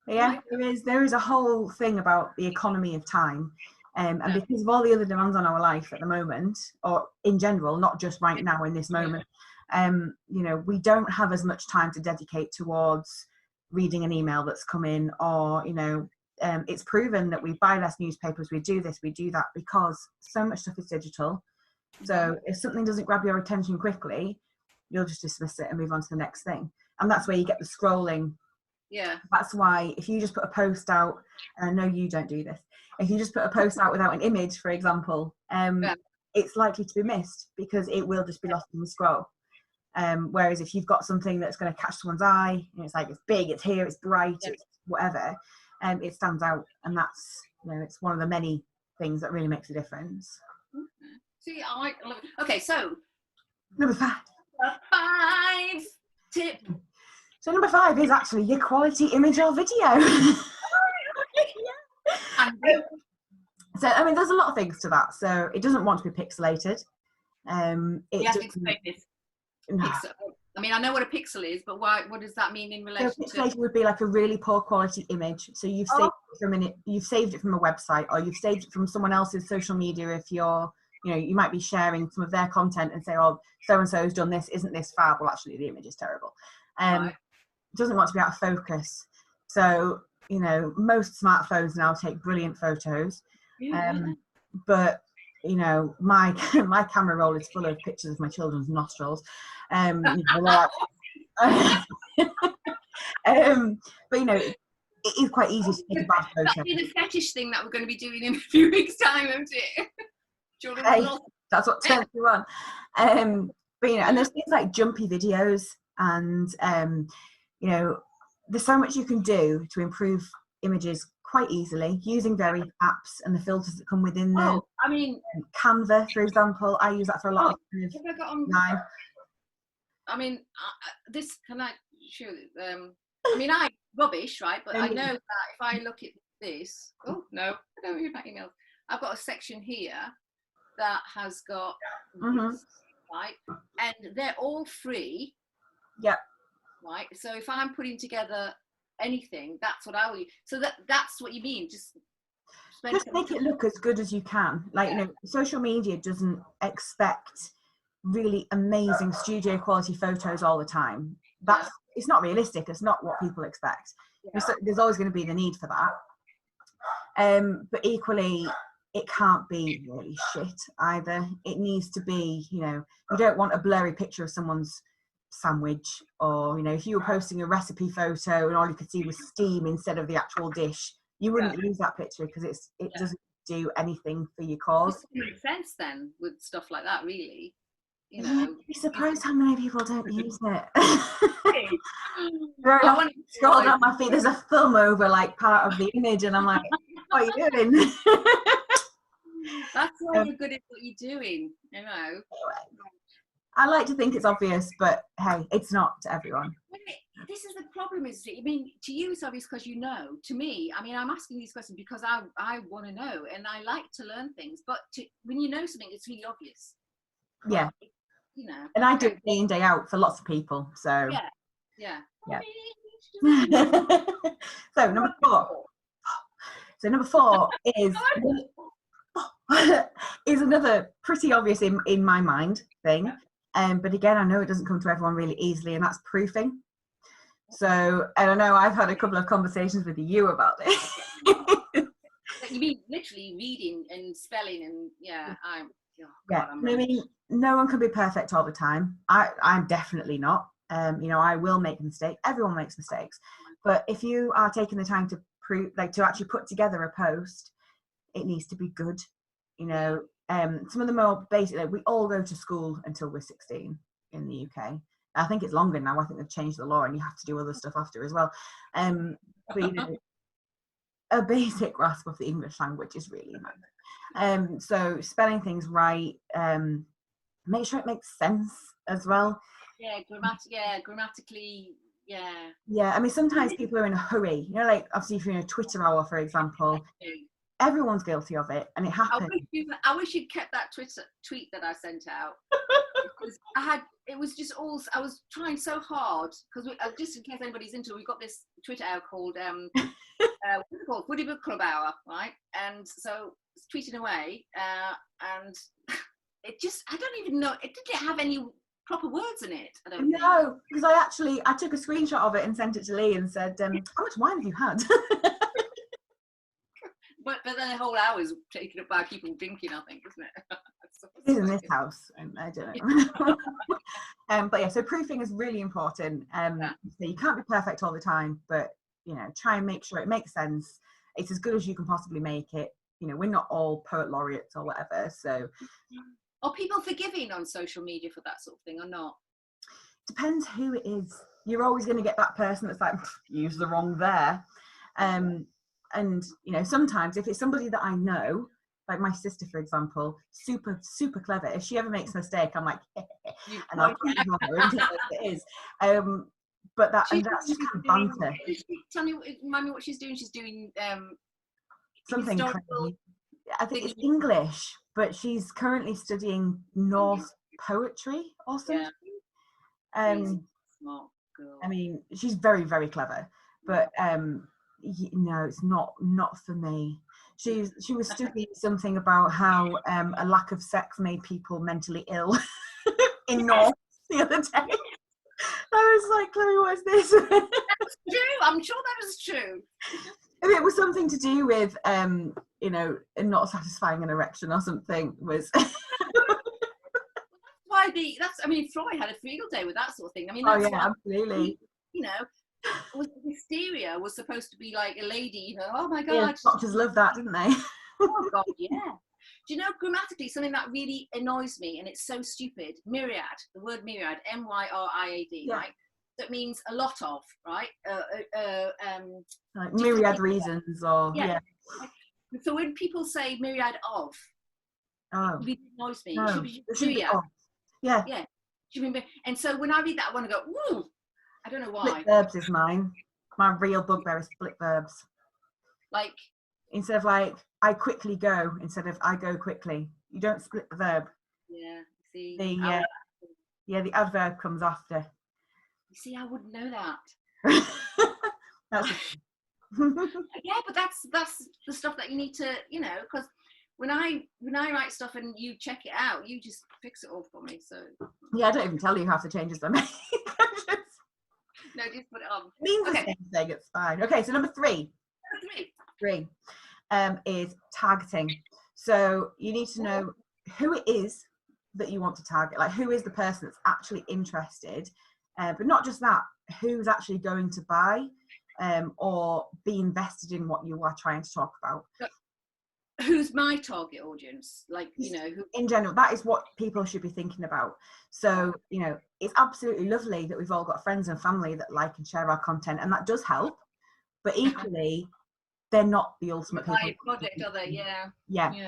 Yeah, there is a whole thing about the economy of time. And because of all the other demands on our life at the moment, or in general, not just right now in this moment, you know, we don't have as much time to dedicate towards reading an email that's come in, or, you know, it's proven that we buy less newspapers, we do this, we do that, because so much stuff is digital. So if something doesn't grab your attention quickly, you'll just dismiss it and move on to the next thing. And that's where you get the scrolling Yeah. That's why if you just put a post out, and I know you don't do this, if you just put a post out without an image, for example, it's likely to be missed because it will just be lost in the scroll. Whereas if you've got something that's going to catch someone's eye, and it's like, it's big, it's here, it's bright, it's whatever, it stands out, and that's, you know, it's one of the many things that really makes a difference. See, okay, so Number 5. 5 tip. So number 5 is actually your quality image or video. So I mean, there's a lot of things to that. So it doesn't want to be pixelated. Explain this. Pixel. I mean, I know what a pixel is, but what does that mean in relation to? Pixelated would be like a really poor quality image. So you've saved it from a website, or you've saved it from someone else's social media. If you're, you know, you might be sharing some of their content and say, oh, so and so's done this, isn't this fab? Well, actually, the image is terrible. It doesn't want to be out of focus. So, you know, most smartphones now take brilliant photos, but you know, my camera roll is full of pictures of my children's nostrils. You know, but you know, it is quite easy to take a bad photo. That'll be the fetish thing that we're going to be doing in a few weeks' time, isn't it? Hey, that's what turns you on. But you know, and there's things like jumpy videos, and you know, there's so much you can do to improve images quite easily using various apps and the filters that come within them. I mean, Canva, for example, I use that for a lot of time. I mean, this, can I show you? I mean, rubbish, right? But I know that if I look at this, oh no, I don't read my emails. I've got a section here that has got this, right, and they're all free. Yep. Right. So if I'm putting together anything, that's what I will use. So that's what you mean. Just make it look as good as you can. Like, you know, social media doesn't expect really amazing studio quality photos all the time. It's not realistic. It's not what people expect. There's always going to be the need for that. But equally, it can't be really shit either. It needs to be, you know, you don't want a blurry picture of someone's sandwich, or, you know, if you were posting a recipe photo and all you could see was steam instead of the actual dish, you wouldn't use that picture because it doesn't do anything for your cause. It makes sense then with stuff like that, really. You know, you'd be surprised how many people don't use it. Very often, scroll down my feed, there's a thumb over like part of the image, and I'm like, what are you doing? That's why you're good at what you're doing, you know. I like to think it's obvious, but hey, it's not to everyone. This is the problem, is it? I mean, to you it's obvious because you know. To me, I mean, I'm asking these questions because I want to know, and I like to learn things. But when you know something, it's really obvious. Yeah. You know. And I do it day in, day out for lots of people. So. Yeah. So number 4. So number 4 is another pretty obvious in my mind thing. But again, I know it doesn't come to everyone really easily, and that's proofing. So, and I know I've had a couple of conversations with you about this. You mean literally reading and spelling and I mean, no one can be perfect all the time. I'm definitely not. You know, I will make a mistake. Everyone makes mistakes. But if you are taking the time to to actually put together a post, it needs to be good. You know, some of the more basic, like, we all go to school until we're 16 in the UK. I think it's longer now. I think they've changed the law and you have to do other stuff after as well. But you know, a basic grasp of the English language is really important. So spelling things right, make sure it makes sense as well. Grammatically, Yeah, I mean, sometimes people are in a hurry. You know, like obviously if you're in a Twitter hour, for example, everyone's guilty of it, and it happens. I wish you'd kept that tweet that I sent out. Because it was just all, I was trying so hard, because just in case anybody's into it, we've got this Twitter hour called what's it called? Woody Book Club Hour, right? And so it's tweeting away, and it just, I don't even know, it didn't have any proper words in it. I don't know, because I took a screenshot of it and sent it to Lee and said, how much wine have you had? But then the whole hour is taken up by people drinking, I think, isn't it? It is in this house. I don't know. But yeah, so proofing is really important. So you can't be perfect all the time, but try and make sure it makes sense. It's as good as you can possibly make it. We're not all poet laureates or whatever. So, are people forgiving on social media for that sort of thing or not? Depends who it is. You're always going to get that person that's like, use the wrong there. And sometimes if it's somebody that I know, like my sister, for example, super, super clever. If she ever makes a mistake, I'm like, and I'll put it on her and tell her it is. But that's just kind of banter. Remind me what she's doing. She's doing something crazy. I think it's English, but she's currently studying Norse poetry or something. Smart girl. I mean, she's very, very clever, but no, it's not for me. She was studying something about how a lack of sex made people mentally ill in North the other day. I was like, Chloe, what is this? That's true. I'm sure that is true. It was something to do with not satisfying an erection or something. Was why Freud had a field day with that sort of thing. I mean, that's absolutely. Hysteria was supposed to be like a lady. Oh my God, yeah, doctors love that, didn't they? Oh God, yeah. Do you know, grammatically, something that really annoys me, and it's so stupid. Myriad, the word myriad, M-Y-R-I-A-D, right? That means a lot of, right? Like myriad reasons, or yeah. So when people say myriad of, it really annoys me. No, it should be myriad. Yeah. Yeah. And so when I read that, I want to go, woo! I don't know why. Split verbs is mine. My real bugbear is split verbs. Like? Instead of like, I quickly go, instead of I go quickly. You don't split the verb. Yeah. See? The adverb comes after. You see, I wouldn't know that. That's yeah, but that's the stuff that you need to, because when I write stuff and you check it out, you just fix it all for me. So yeah, I don't even tell you half the changes I make. No, just put it on. It means the same thing. It's fine. Okay, so number three is targeting. So you need to know who it is that you want to target. Like, who is the person that's actually interested, but not just that. Who's actually going to buy or be invested in what you are trying to talk about. Who's my target audience? Like, who... In general, that is what people should be thinking about. So, it's absolutely lovely that we've all got friends and family that like and share our content, and that does help. But equally, they're not the ultimate people. Project, are they? Yeah.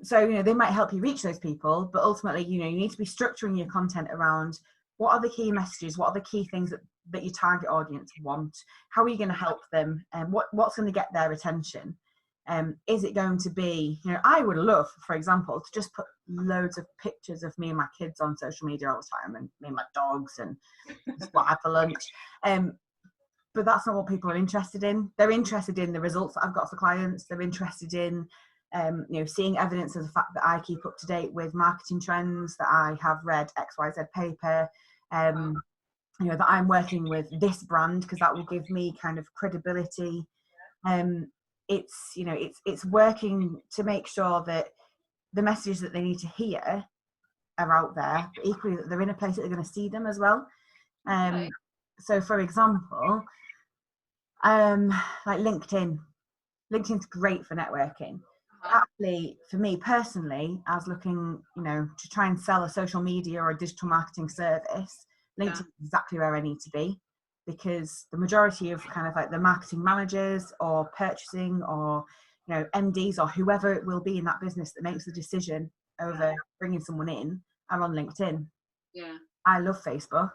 So, they might help you reach those people, but ultimately, you need to be structuring your content around what are the key messages, what are the key things that your target audience want, how are you going to help them, and what's going to get their attention. Is it going to be, I would love, for example, to just put loads of pictures of me and my kids on social media all the time, and me and my dogs, and what I have for lunch. But that's not what people are interested in. They're interested in the results that I've got for clients. They're interested in, seeing evidence of the fact that I keep up to date with marketing trends, that I have read XYZ paper, that I'm working with this brand, because that will give me kind of credibility. It's working to make sure that the messages that they need to hear are out there, but equally that they're in a place that they're going to see them as well. So for example, like LinkedIn's great for networking. Actually, for me personally, I was looking, to try and sell a social media or a digital marketing service. LinkedIn is exactly where I need to be, because the majority of kind of like the marketing managers or purchasing or MDs or whoever it will be in that business that makes the decision over bringing someone in are on LinkedIn. I love Facebook,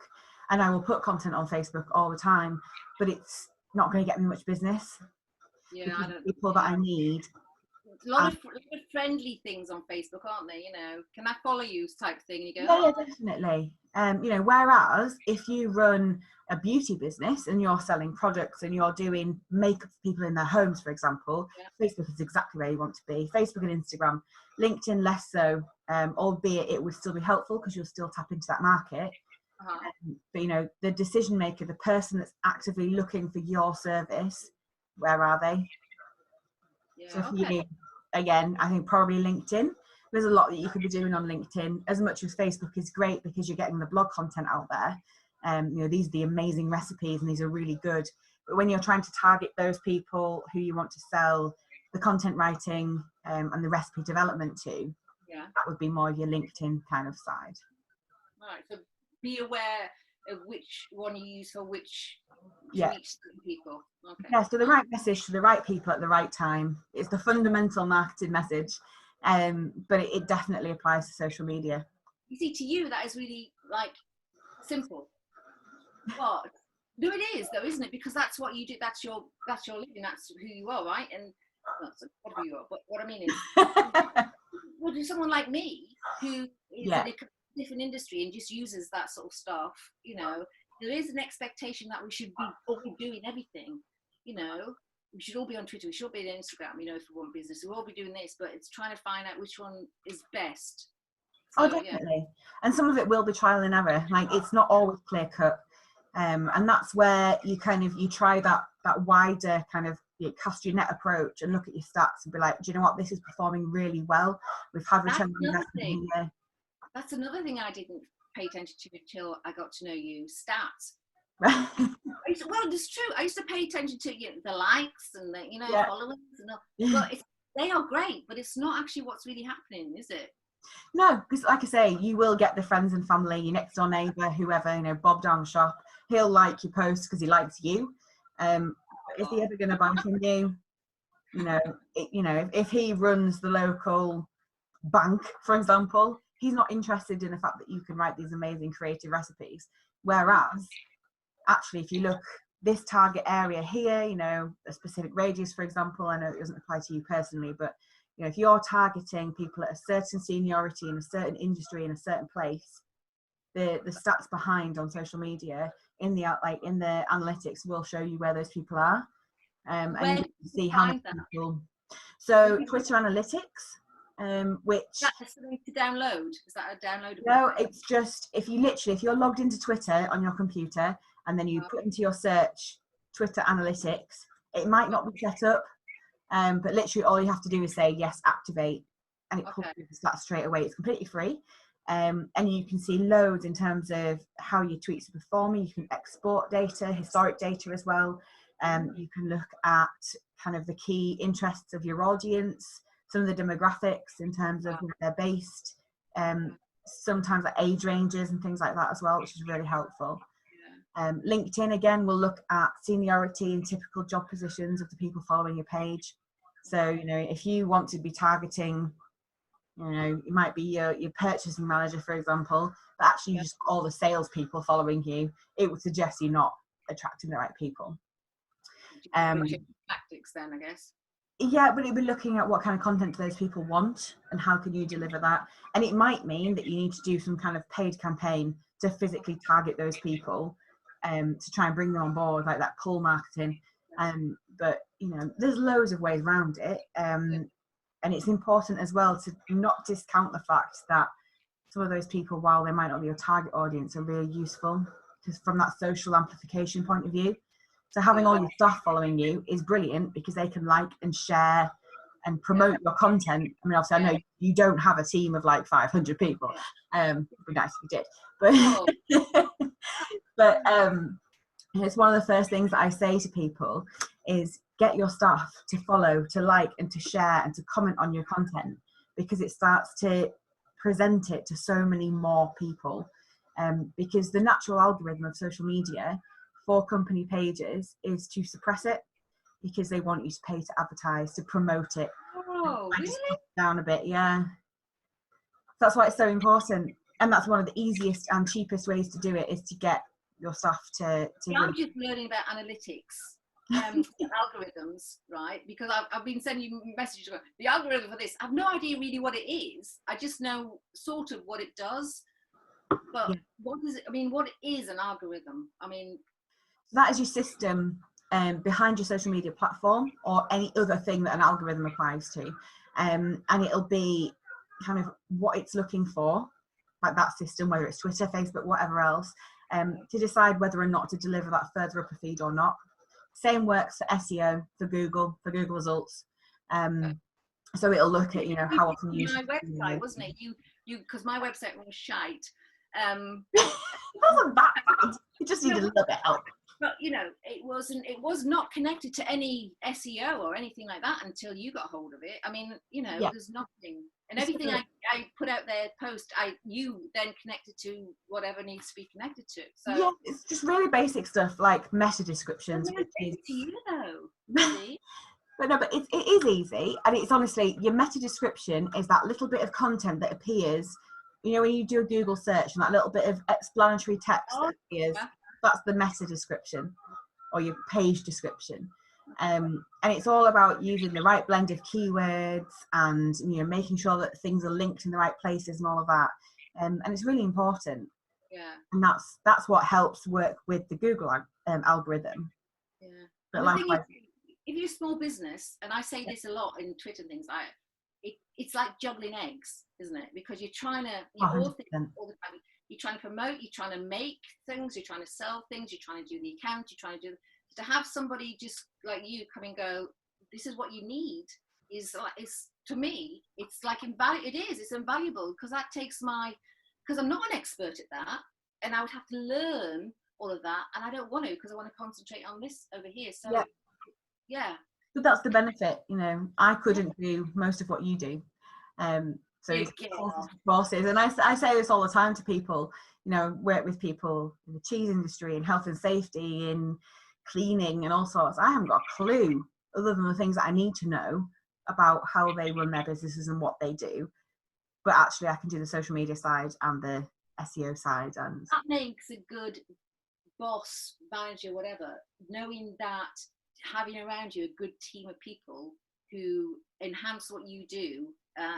and I will put content on Facebook all the time, but it's not going to get me much business. I don't, people that I need. A lot of friendly things on Facebook, aren't they? Can I follow you type thing? And you go, yeah, definitely. Whereas if you run a beauty business and you're selling products and you're doing makeup for people in their homes, for example, Facebook is exactly where you want to be. Facebook and Instagram. LinkedIn less so, albeit it would still be helpful because you'll still tap into that market. But the decision maker, the person that's actively looking for your service, where are they? So for you, again, I think probably LinkedIn. there's a lot that you could be doing on LinkedIn. As much as Facebook is great because you're getting the blog content out there, you know, these are the amazing recipes and these are really good. But when you're trying to target those people who you want to sell the content writing and the recipe development to, that would be more of your LinkedIn kind of side. Right. So be aware of which one you use for which to reach certain people. Okay. Yeah, so the right message to the right people at the right time. It's the fundamental marketing message, but it definitely applies to social media. You see, to you that is really like simple. But no, it is though, isn't it? Because that's what you do. That's your living. That's who you are, right? And that's who you are. But what I mean is, well, do someone like me who is in a different industry and just uses that sort of stuff, you know, there is an expectation that we should be all doing everything, you know. We should all be on Twitter, we should all be on Instagram, you know, if we want business, we'll all be doing this, but it's trying to find out which one is best. So, oh, definitely. And some of it will be trial and error. Like, it's not always clear cut. And that's where you try that wider kind of, you cast your net approach and look at your stats and be like, do you know what, this is performing really well. We've had return on investment here. That's another thing I didn't pay attention to until I got to know you, stats. Right. Well, it's true. I used to pay attention to the likes and the, you know, followers and all. But they are great, but it's not actually what's really happening, is it? No, because like I say, you will get the friends and family, your next door neighbour, whoever, you know, Bob down the shop. He'll like your post because he likes you. Is he ever going to buy from you? You know, if he runs the local bank, for example, he's not interested in the fact that you can write these amazing creative recipes. Whereas, actually, if you look this target area here, you know, a specific radius, for example, I know it doesn't apply to you personally, but you know, if you're targeting people at a certain seniority in a certain industry in a certain place, the stats behind on social media in the analytics will show you where those people are, and you can see how many people. So Twitter analytics, which that's something to download. Is that a downloadable? No, it's just if you're logged into Twitter on your computer and then you put into your search Twitter analytics, it might not be set up. But literally all you have to do is say yes, activate, and it pulls the stats straight away. It's completely free, and you can see loads in terms of how your tweets are performing. You can export data, historic data as well. You can look at kind of the key interests of your audience, some of the demographics in terms of where they're based, sometimes like age ranges and things like that as well, which is really helpful. LinkedIn, again, will look at seniority and typical job positions of the people following your page. So, you know, if you want to be targeting, you know, it might be your purchasing manager, for example, but actually you just all the salespeople following you, it would suggest you're not attracting the right people. Tactics then, I guess. Yeah, but it'd be looking at what kind of content do those people want and how can you deliver that. And it might mean that you need to do some kind of paid campaign to physically target those people, to try and bring them on board, like that pull marketing. But you know, there's loads of ways around it, and it's important as well to not discount the fact that some of those people, while they might not be your target audience, are really useful because from that social amplification point of view. So having all your staff following you is brilliant because they can like and share and promote your content. I mean, obviously, I know you don't have a team of like 500 people. It'd be nice if you did, but it's one of the first things that I say to people is get your staff to follow, to like, and to share and to comment on your content because it starts to present it to so many more people. Because the natural algorithm of social media for company pages is to suppress it because they want you to pay to advertise, to promote it. Oh, really? Down a bit, yeah. That's why it's so important. And that's one of the easiest and cheapest ways to do it is to get your staff to I'm just learning about analytics, algorithms, right? Because I've been sending you messages going, the algorithm for this. I have no idea really what it is. I just know sort of what it does. But what is it? I mean, what is an algorithm? I mean, that is your system behind your social media platform or any other thing that an algorithm applies to. And it'll be kind of what it's looking for, like that system, whether it's Twitter, Facebook, whatever else, to decide whether or not to deliver that further up a feed or not. Same works for SEO, for Google results. So it'll look at, you know, how often you use my website, wasn't it? You because my website was shite. It wasn't that bad. It just needed a little bit of help. But you know, it was not connected to any SEO or anything like that until you got hold of it. I mean, you know, there's nothing, and everything I put out there post, you then connected to whatever needs to be connected to. So yeah, it's just really basic stuff like meta descriptions. To you though. See? But no, but it is easy, and it's honestly, your meta description is that little bit of content that appears, you know, when you do a Google search and that little bit of explanatory text that appears. Yeah. That's the meta description or your page description. And it's all about using the right blend of keywords and, you know, making sure that things are linked in the right places and all of that. And it's really important. Yeah. And that's what helps work with the Google algorithm. Yeah. But the thing likewise, is, if you're a small business, and I say this a lot in Twitter and things, it's like juggling eggs, isn't it? Because you're trying to, you're all the time. You're trying to promote, you're trying to make things, you're trying to sell things, you're trying to do the account, you're trying to do, to have somebody just like you come and go, this is what you need, is to me, it's like invaluable. It's invaluable because that takes because I'm not an expert at that, and I would have to learn all of that, and I don't want to, because I want to concentrate on this over here. So yeah. But that's the benefit, you know. I couldn't do most of what you do. So it's courses, and I say this all the time to people, you know, work with people in the cheese industry, in health and safety, in cleaning and all sorts. I haven't got a clue other than the things that I need to know about how they run their businesses and what they do. But actually I can do the social media side and the SEO side. And that makes a good boss, manager, whatever, knowing that having around you a good team of people who enhance what you do,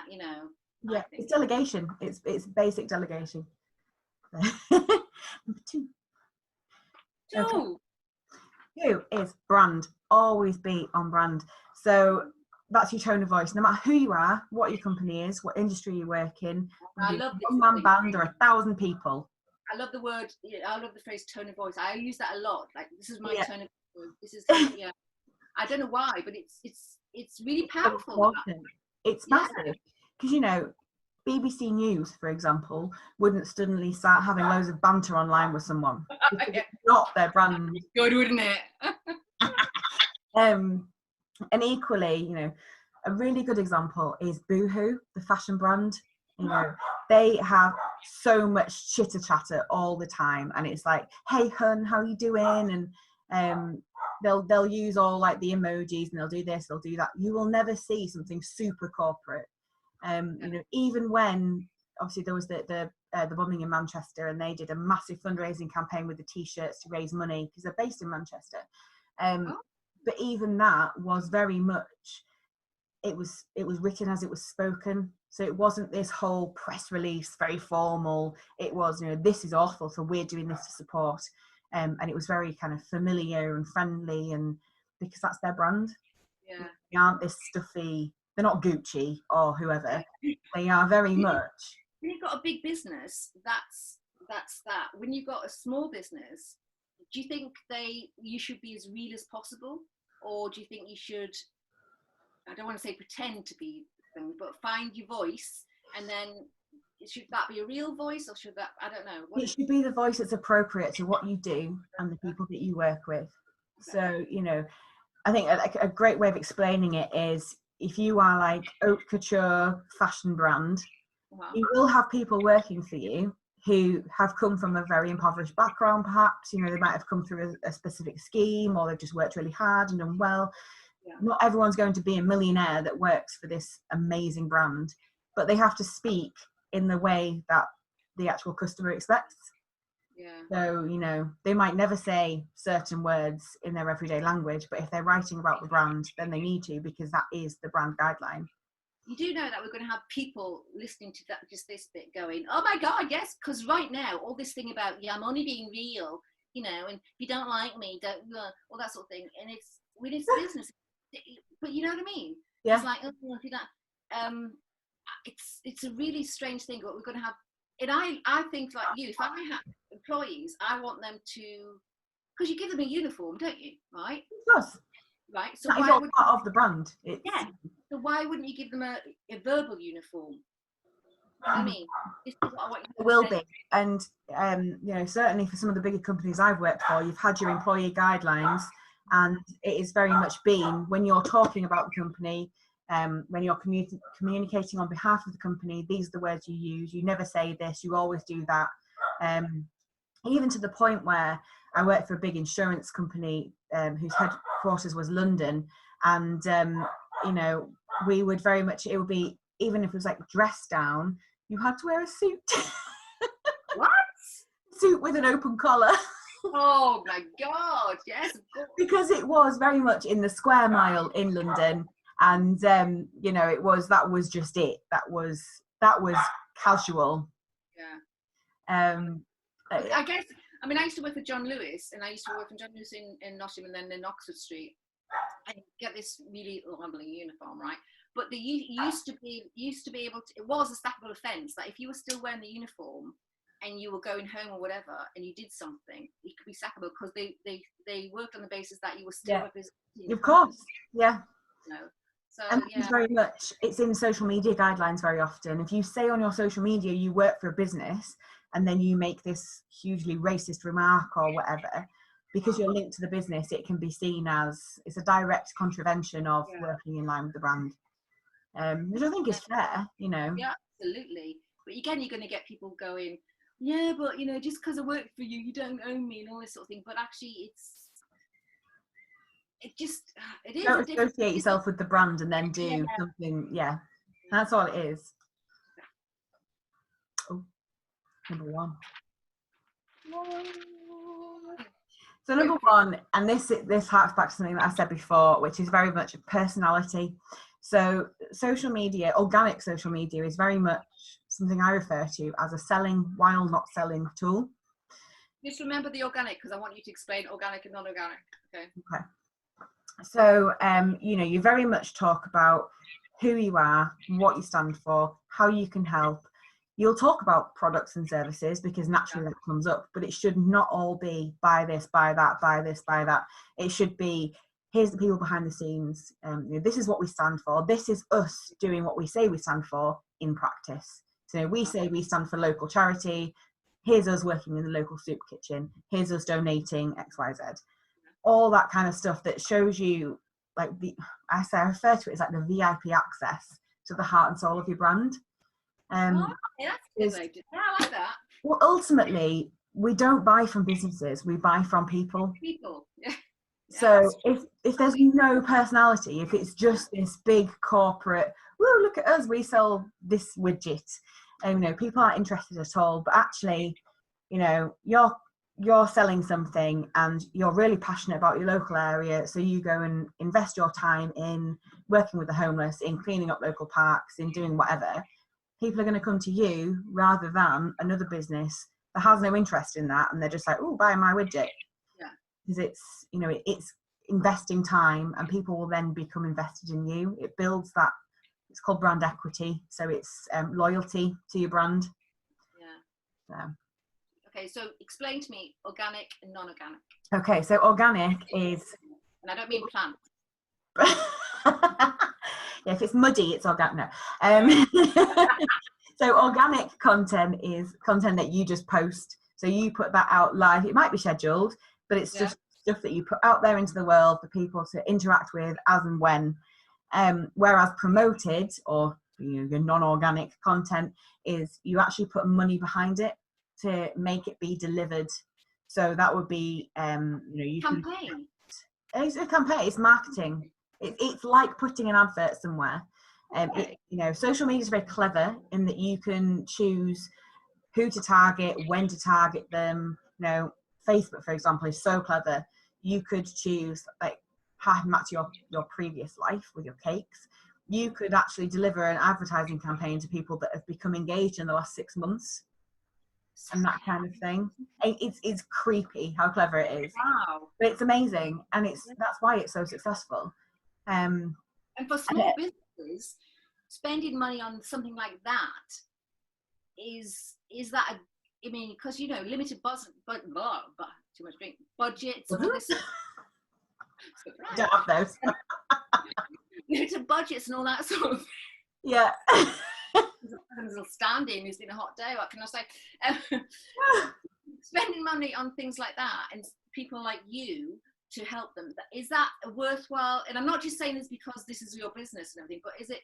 you know. Yeah, it's delegation. It's basic delegation. Number 2. Okay. 2 is brand. Always be on brand. So that's your tone of voice. No matter who you are, what your company is, what industry you work in. I love this. One-man band or 1,000 people. I love the word. I love the phrase tone of voice. I use that a lot. Like, this is my tone of voice. This is I don't know why, but it's really powerful. It's massive because, you know, BBC News, for example, wouldn't suddenly start having loads of banter online with someone. It's not their brand. Good, wouldn't it? And equally, you know, a really good example is Boohoo, the fashion brand. You know, they have so much chitter chatter all the time, and it's like, "Hey, hun, how you doing?" And they'll use all like the emojis, and they'll do this, they'll do that. You will never see something super corporate. You know, even when obviously there was the bombing in Manchester, and they did a massive fundraising campaign with the t-shirts to raise money because they're based in Manchester. But even that was very much, it was written as it was spoken. So it wasn't this whole press release, very formal. It was, you know, this is awful, so we're doing this to support. And it was very kind of familiar and friendly, and because that's their brand. Yeah. They aren't this stuffy, they're not Gucci or whoever. They are very much. When you've got a big business, that's that. When you've got a small business, do you think you should be as real as possible? Or do you think you should, I don't want to say pretend to be, but find your voice, and then should that be a real voice, or should that, I don't know. It should be the voice that's appropriate to what you do and the people that you work with. So, you know, I think a great way of explaining it is, if you are like haute couture fashion brand, you will have people working for you who have come from a very impoverished background, perhaps. You know, they might have come through a specific scheme, or they've just worked really hard and done well. Not everyone's going to be a millionaire that works for this amazing brand, but they have to speak in the way that the actual customer expects. So, you know, they might never say certain words in their everyday language, but if they're writing about the brand, then they need to, because that is the brand guideline. You do know that we're going to have people listening to that, just this bit, going, oh my God, yes, because right now, all this thing about, I'm only being real, you know, and if you don't like me, don't, all that sort of thing. And it's business, but you know what I mean? Yeah. It's like, oh, if you don't, it's a really strange thing, but we're going to have, and I think like you, if I have employees, I want them to, because you give them a uniform, don't you? Right? Of course. Right. So that is all part of the brand. So why wouldn't you give them a verbal uniform? You know what I mean? This is what I want you It to will say. be, and you know, certainly for some of the bigger companies I've worked for, you've had your employee guidelines, and it is very much been when you're talking about the company, when you're communicating on behalf of the company, these are the words you use. You never say this, you always do that. Even to the point where I worked for a big insurance company whose headquarters was London, and you know, we would very much, it would be, even if it was like dress down, you had to wear a suit. What? Suit with an open collar. Oh my God! Yes, of course. Because it was very much in the square mile in London, and you know, that was just it. That was casual. Yeah. I guess. I mean, I used to work with John Lewis, and I used to work with John Lewis in Nottingham and then in Oxford Street. And you get this really lovely uniform, right? But the used to be able to. It was a stackable offence that if you were still wearing the uniform and you were going home or whatever, and you did something, it could be sackable because they worked on the basis that you were still representing. Of course, yeah. You know? So And yeah. very much, it's in social media guidelines very often. If you say on your social media you work for a business, and then you make this hugely racist remark or whatever, because you're linked to the business, it can be seen as it's a direct contravention of working in line with the brand, which I think is fair, you know. Yeah, absolutely. But again, you're going to get people going, yeah, but you know, just because I work for you, you don't own me and all this sort of thing. But actually, it is. Don't associate yourself with the brand and then do something. Yeah, that's all it is. Oh, number one. So number one, and this harks back to something that I said before, which is very much personality. So social media, organic social media, is very much something I refer to as a selling while not selling tool. Just remember the organic, because I want you to explain organic and non-organic. Okay. So you know, you very much talk about who you are, what you stand for, how you can help. You'll talk about products and services because naturally that comes up, but it should not all be buy this, buy that, buy this, buy that. It should be, here's the people behind the scenes. You know, this is what we stand for. This is us doing what we say we stand for in practice. So we say we stand for local charity. Here's us working in the local soup kitchen. Here's us donating X, Y, Z. All that kind of stuff that shows you, like, I refer to it as like the VIP access to the heart and soul of your brand. That's good. I like that. Well, ultimately, we don't buy from businesses, we buy from people. So if there's no personality, if it's just this big corporate, woo, look at us, we sell this widget, and you know, people aren't interested at all. But actually, you know, you're selling something and you're really passionate about your local area, so you go and invest your time in working with the homeless, in cleaning up local parks, in doing whatever. People are going to come to you rather than another business that has no interest in that, and they're just like, oh, buy my widget. Because it's, you know, it's investing time, and people will then become invested in you. It builds that, it's called brand equity, so it's loyalty to your brand. Okay, so explain to me organic and non-organic. Okay, so organic is, and I don't mean plant. Yeah, if it's muddy, it's organic. No. So organic content is content that you just post. So you put that out live. It might be scheduled, but it's just stuff that you put out there into the world for people to interact with as and when. Whereas promoted, or you know, your non-organic content, is you actually put money behind it to make it be delivered. So that would be, you know, you campaign. It's a campaign. It's marketing. It's like putting an advert somewhere. You know, social media is very clever in that you can choose who to target, when to target them. You know, Facebook, for example, is so clever. You could choose, like, harking back to your previous life with your cakes. You could actually deliver an advertising campaign to people that have become engaged in the last 6 months, and that kind of thing. It's creepy how clever it is. Wow! But it's amazing, and that's why it's so successful. And for small businesses, spending money on something like that is that I mean, because you know, limited budget, but too much drink budgets and all this. Don't have those. to budgets and all that sort of. Yeah. There's a stand-in who's been a hot day. What can I say? Spending money on things like that and people like you to help them, is that worthwhile? And I'm not just saying this because this is your business and everything, but is it?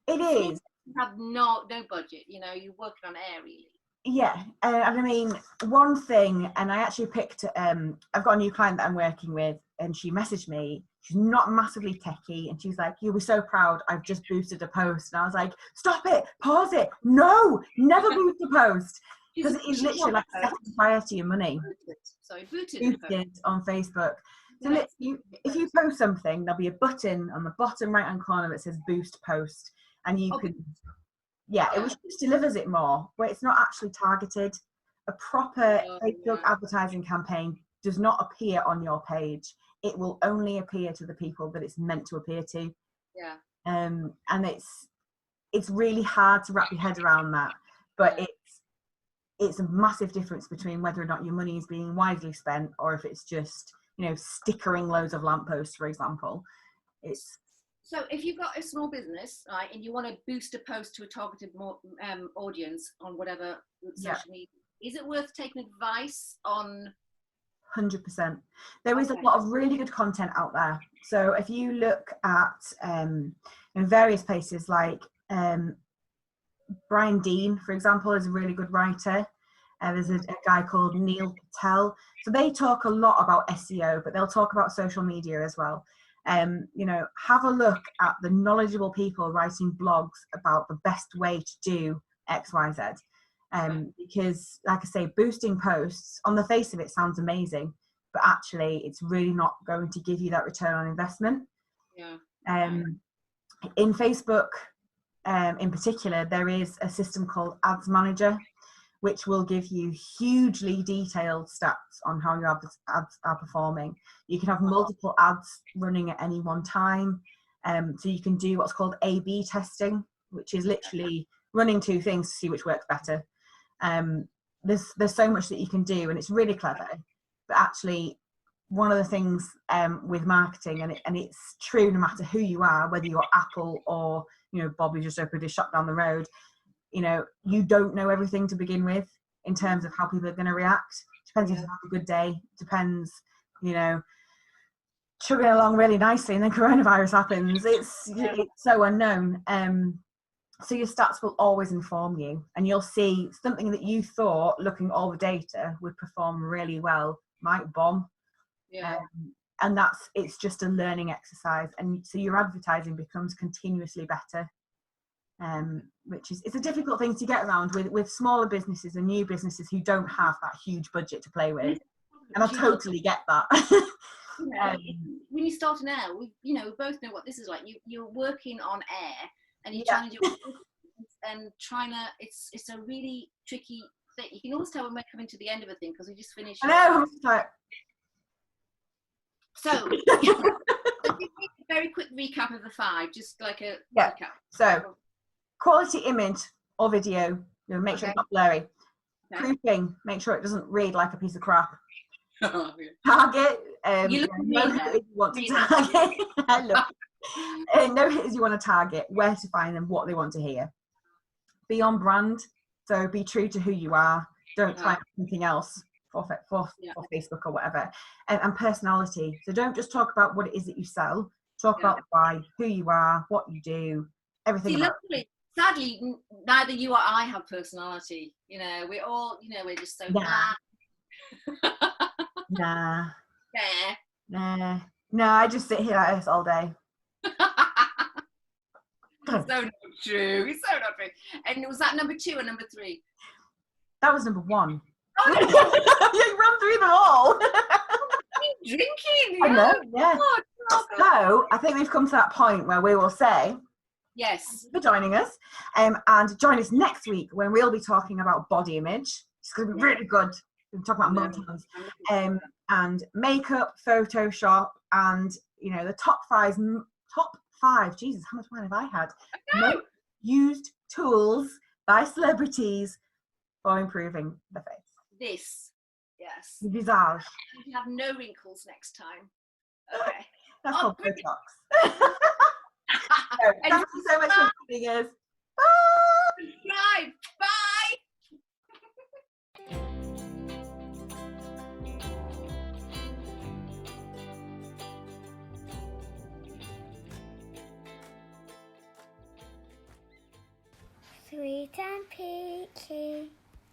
It is. You have no budget. You know, you're working on air really. Yeah, I mean, one thing, and I actually picked, I've got a new client that I'm working with, and she messaged me. She's not massively techie, and she's like, "You'll be so proud, I've just boosted a post." And I was like, "Stop it, pause it, no, never boost a post." Because it is literally like setting fire to your money. Booted on Facebook. So if you post something, there'll be a button on the bottom right hand corner that says boost post, and you can, it just delivers it more, where it's not actually targeted. A proper Facebook advertising campaign does not appear on your page. It will only appear to the people that it's meant to appear to. Yeah. And it's really hard to wrap your head around that, but it's a massive difference between whether or not your money is being wisely spent or if it's just, stickering loads of lampposts, for example. So if you've got a small business, right, and you want to boost a post to a targeted audience on whatever social media, is it worth taking advice on? 100%. There is a lot of really good content out there. So if you look at in various places like Brian Dean, for example, is a really good writer. There's a guy called Neil Patel. So they talk a lot about SEO, but they'll talk about social media as well. Have a look at the knowledgeable people writing blogs about the best way to do X, Y, Z. Because, like I say, boosting posts, on the face of it, sounds amazing, but actually it's really not going to give you that return on investment. In Facebook, in particular, there is a system called Ads Manager, which will give you hugely detailed stats on how your ads are performing. You can have multiple ads running at any one time. So you can do what's called A/B testing, which is literally running two things to see which works better. There's so much that you can do, and it's really clever. But actually, one of the things with marketing, and it's true no matter who you are, whether you're Apple or Bob who just opened his shop down the road, you don't know everything to begin with in terms of how people are going to react. Depends if you have a good day. Depends, chugging along really nicely, and then coronavirus happens. It's so unknown. So your stats will always inform you, and you'll see something that you thought, looking at all the data, would perform really well, might bomb. And it's just a learning exercise, and so your advertising becomes continuously better. Which is, it's a difficult thing to get around with smaller businesses and new businesses who don't have that huge budget to play with. And I totally get that. When you start an air, we both know what this is like. You're working on air, and you're trying to do and trying to. It's a really tricky thing. You can always tell when we're coming to the end of a thing because we just finished. I know. So, a very quick recap of the 5, just like a recap. So, quality image or video, make sure it's not blurry. Proofing, make sure it doesn't read like a piece of crap. Target, know who it is you want to target. Know who it is you want to target, where to find them, what they want to hear. Be on brand, so be true to who you are. Don't try something else for Facebook or whatever. And personality, so don't just talk about what it is that you sell. Talk about why, who you are, what you do, everything. Sadly, neither you or I have personality. We're all, we're just so blah. No, I just sit here like this all day. So not true. It's so not true. And was that number 2 or number 3? That was number 1. Oh, you run through them all. Drinking. I know. Yeah. So I think we've come to that point where we will say, yes, for joining us, and join us next week when we'll be talking about body image. It's going to be really good. We're talking about multiples, and makeup, Photoshop, and the top 5. Jesus, how much wine have I had? Most used tools by celebrities for improving the face. The visage. You have no wrinkles next time. Okay. That's called Botox. So, thank you so much for joining us. Bye. Bye. Sweet and peachy.